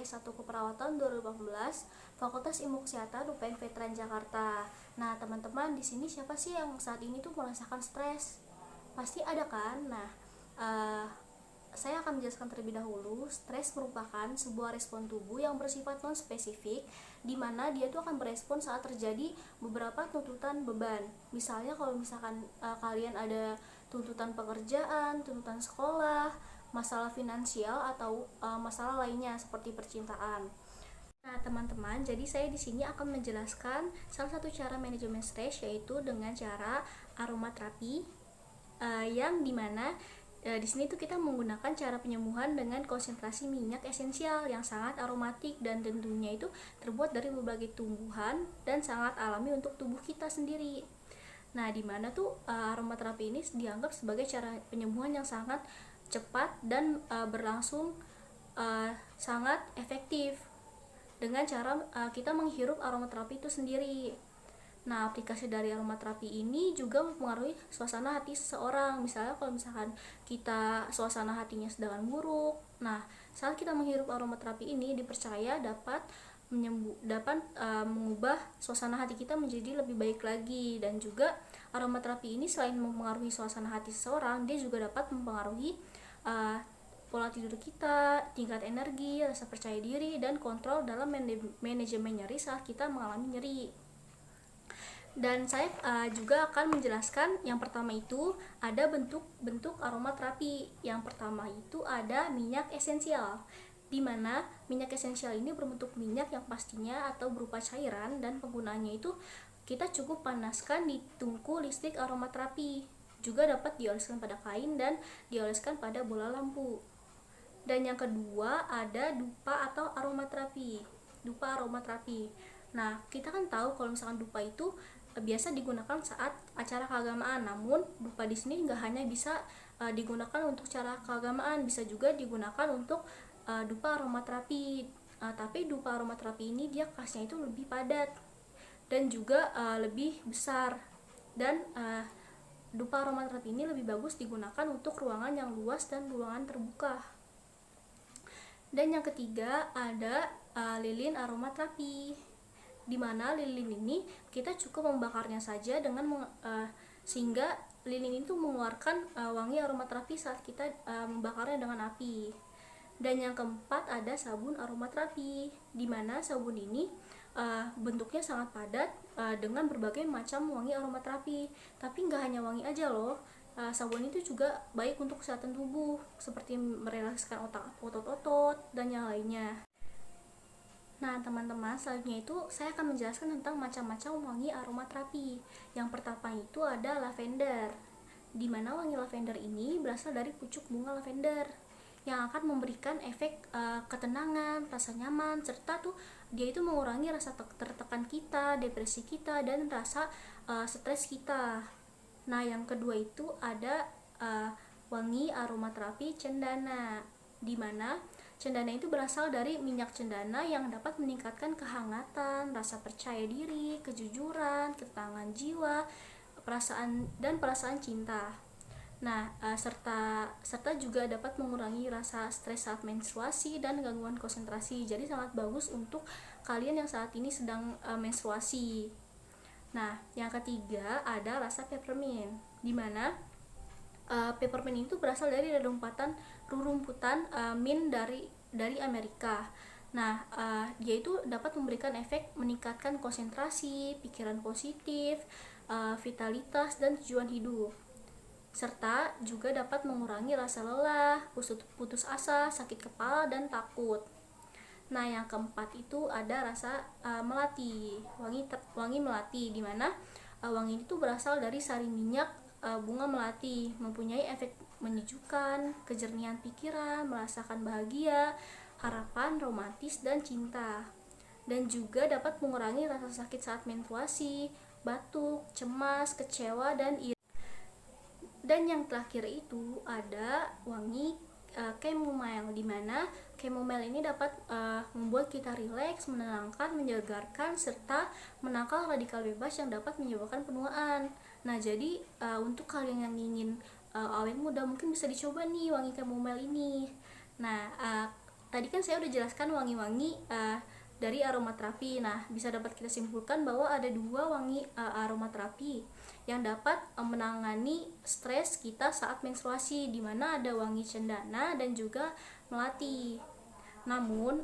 S1 Keperawatan 2018, Fakultas Ilmu Kesehatan UPN Veteran Jakarta. Nah, teman-teman, di sini siapa sih yang saat ini tuh merasakan stres? Pasti ada kan? Nah, uh, saya akan menjelaskan terlebih dahulu. Stres merupakan sebuah respon tubuh yang bersifat non-spesifik, di mana dia tuh akan berespon saat terjadi beberapa tuntutan beban. Misalnya kalau misalkan kalian ada tuntutan pekerjaan, tuntutan sekolah, masalah finansial, atau masalah lainnya seperti percintaan. Nah, teman-teman, jadi saya di sini akan menjelaskan salah satu cara manajemen stres, yaitu dengan cara aromaterapi, yang dimana di sini tuh kita menggunakan cara penyembuhan dengan konsentrasi minyak esensial yang sangat aromatik dan tentunya itu terbuat dari berbagai tumbuhan dan sangat alami untuk tubuh kita sendiri. Nah, di mana tuh aromaterapi ini dianggap sebagai cara penyembuhan yang sangat cepat dan berlangsung sangat efektif dengan cara kita menghirup aromaterapi itu sendiri. Nah, aplikasi dari aromaterapi ini juga mempengaruhi suasana hati seseorang. Misalnya kalau misalkan kita suasana hatinya sedang buruk, nah saat kita menghirup aromaterapi ini dipercaya dapat mengubah suasana hati kita menjadi lebih baik lagi. Dan juga aromaterapi ini selain mempengaruhi suasana hati seseorang, dia juga dapat mempengaruhi pola tidur kita, tingkat energi, rasa percaya diri, dan kontrol dalam manajemen nyeri saat kita mengalami nyeri. Dan saya juga akan menjelaskan yang pertama itu ada bentuk-bentuk aromaterapi. Yang pertama itu ada minyak esensial, di mana minyak esensial ini berbentuk minyak yang pastinya atau berupa cairan, dan penggunaannya itu kita cukup panaskan di tungku listrik aromaterapi. Juga dapat dioleskan pada kain dan dioleskan pada bola lampu. Dan yang kedua ada dupa atau aromaterapi. Dupa aromaterapi. Nah, kita kan tahu kalau misalkan dupa itu biasa digunakan saat acara keagamaan. Namun, dupa di sini nggak hanya bisa digunakan untuk cara keagamaan, bisa juga digunakan untuk dupa aromaterapi. Tapi dupa aromaterapi ini dia khasnya itu lebih padat dan juga lebih besar. Dan dupa aromaterapi ini lebih bagus digunakan untuk ruangan yang luas dan ruangan terbuka. Dan yang ketiga ada lilin aromaterapi, di mana lilin ini kita cukup membakarnya saja dengan sehingga lilin itu mengeluarkan wangi aromaterapi saat kita membakarnya dengan api. Dan yang keempat ada sabun aromaterapi, di mana sabun ini bentuknya sangat padat dengan berbagai macam wangi aromaterapi. Tapi nggak hanya wangi aja loh, sabun itu juga baik untuk kesehatan tubuh, seperti merelakskan otot-otot dan yang lainnya. Nah, teman-teman, selanjutnya itu saya akan menjelaskan tentang macam-macam wangi aromaterapi. Yang pertama itu ada lavender, di mana wangi lavender ini berasal dari pucuk bunga lavender yang akan memberikan efek ketenangan, rasa nyaman, serta tuh dia itu mengurangi rasa tertekan kita, depresi kita, dan rasa stres kita. Nah, yang kedua itu ada wangi aromaterapi cendana, di mana cendana itu berasal dari minyak cendana yang dapat meningkatkan kehangatan, rasa percaya diri, kejujuran, ketenangan jiwa, perasaan cinta. Nah, serta juga dapat mengurangi rasa stres saat menstruasi dan gangguan konsentrasi. Jadi sangat bagus untuk kalian yang saat ini sedang menstruasi. Nah, yang ketiga ada rasa peppermint, di mana peppermint itu berasal dari rerumputan mint dari Amerika. Nah, dia itu dapat memberikan efek meningkatkan konsentrasi, pikiran positif, vitalitas, dan tujuan hidup. Serta juga dapat mengurangi rasa lelah, putus asa, sakit kepala, dan takut. Nah, yang keempat itu ada rasa melati, wangi melati, di mana wangi itu berasal dari sari minyak bunga melati, mempunyai efek menyejukkan, kejernihan pikiran, merasakan bahagia, harapan, romantis, dan cinta. Dan juga dapat mengurangi rasa sakit saat menstruasi, batuk, cemas, kecewa, dan iri. Dan yang terakhir itu ada wangi chamomile, di mana chamomile ini dapat membuat kita rileks, menenangkan, menyegarkan, serta menangkal radikal bebas yang dapat menyebabkan penuaan. Nah, jadi untuk kalian yang ingin awet muda mungkin bisa dicoba nih wangi chamomile ini. Nah, tadi kan saya udah jelaskan wangi-wangi dari aromaterapi. Nah, bisa dapat kita simpulkan bahwa ada dua wangi aromaterapi yang dapat menangani stres kita saat menstruasi, di mana ada wangi cendana dan juga melati. Namun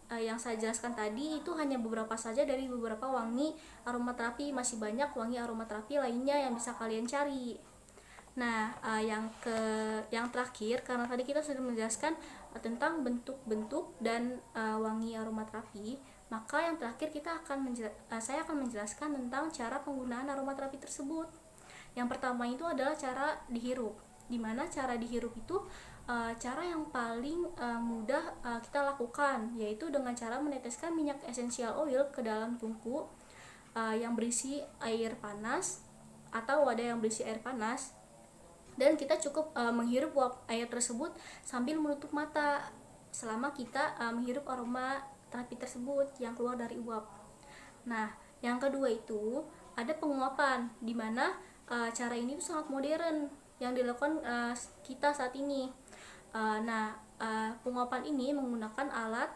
yang saya jelaskan tadi itu hanya beberapa saja dari beberapa wangi aromaterapi. Masih banyak wangi aromaterapi lainnya yang bisa kalian cari. Nah, yang terakhir, karena tadi kita sudah menjelaskan tentang bentuk-bentuk dan wangi aromaterapi, maka yang terakhir saya akan menjelaskan tentang cara penggunaan aromaterapi tersebut. Yang pertama itu adalah cara dihirup, dimana cara dihirup itu cara yang paling mudah kita lakukan, yaitu dengan cara meneteskan minyak esensial oil ke dalam tungku yang berisi air panas atau wadah yang berisi air panas, dan kita cukup menghirup uap air tersebut sambil menutup mata selama kita menghirup aroma terapi tersebut yang keluar dari uap. Nah, yang kedua itu ada penguapan, di mana cara ini tuh sangat modern yang dilakukan kita saat ini. Penguapan ini menggunakan alat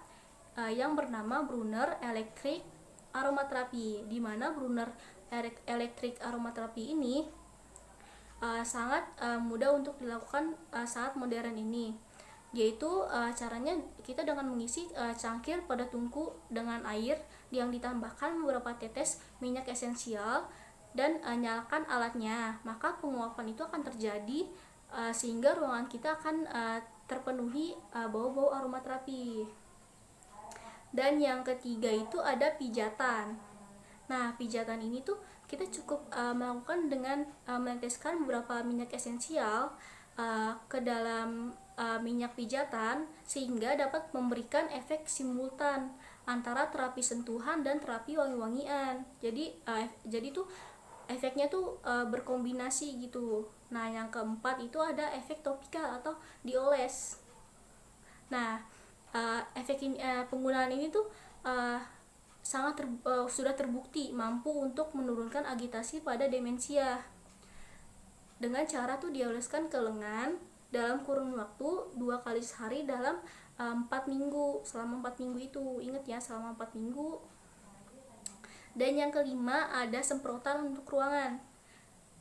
yang bernama Brunner Electric Aromatherapy, di mana Brunner Electric Aromatherapy ini sangat mudah untuk dilakukan saat modern ini, yaitu caranya kita dengan mengisi cangkir pada tungku dengan air yang ditambahkan beberapa tetes minyak esensial dan nyalakan alatnya, maka penguapan itu akan terjadi sehingga ruangan kita akan terpenuhi bau-bau aromaterapi. Dan yang ketiga itu ada pijatan. Nah, pijatan ini tuh kita cukup melakukan dengan meneteskan beberapa minyak esensial ke dalam minyak pijatan, sehingga dapat memberikan efek simultan antara terapi sentuhan dan terapi wangi-wangian. Jadi tuh efeknya tuh berkombinasi gitu. Nah, yang keempat itu ada efek topikal atau dioles. Nah, penggunaan ini tuh sudah terbukti mampu untuk menurunkan agitasi pada demensia dengan cara tuh dioleskan ke lengan dalam kurun waktu 2 kali sehari dalam 4 minggu. Selama 4 minggu itu, ingat ya, selama 4 minggu. Dan yang kelima ada semprotan untuk ruangan.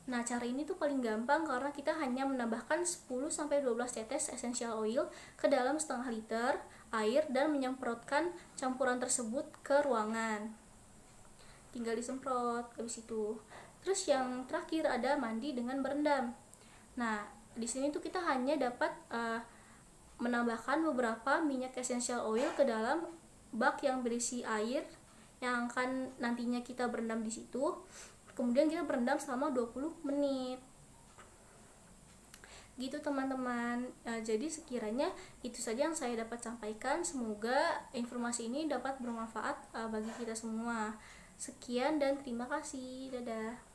Nah, cara ini tuh paling gampang karena kita hanya menambahkan 10-12 tetes essential oil ke dalam setengah liter air dan menyemprotkan campuran tersebut ke ruangan. Tinggal disemprot habis itu. Terus yang terakhir ada mandi dengan berendam. Nah, di sini tuh kita hanya dapat menambahkan beberapa minyak essential oil ke dalam bak yang berisi air yang akan nantinya kita berendam di situ. Kemudian kita berendam selama 20 menit. Gitu teman-teman. Jadi sekiranya itu saja yang saya dapat sampaikan. Semoga informasi ini dapat bermanfaat bagi kita semua. Sekian dan terima kasih. Dadah.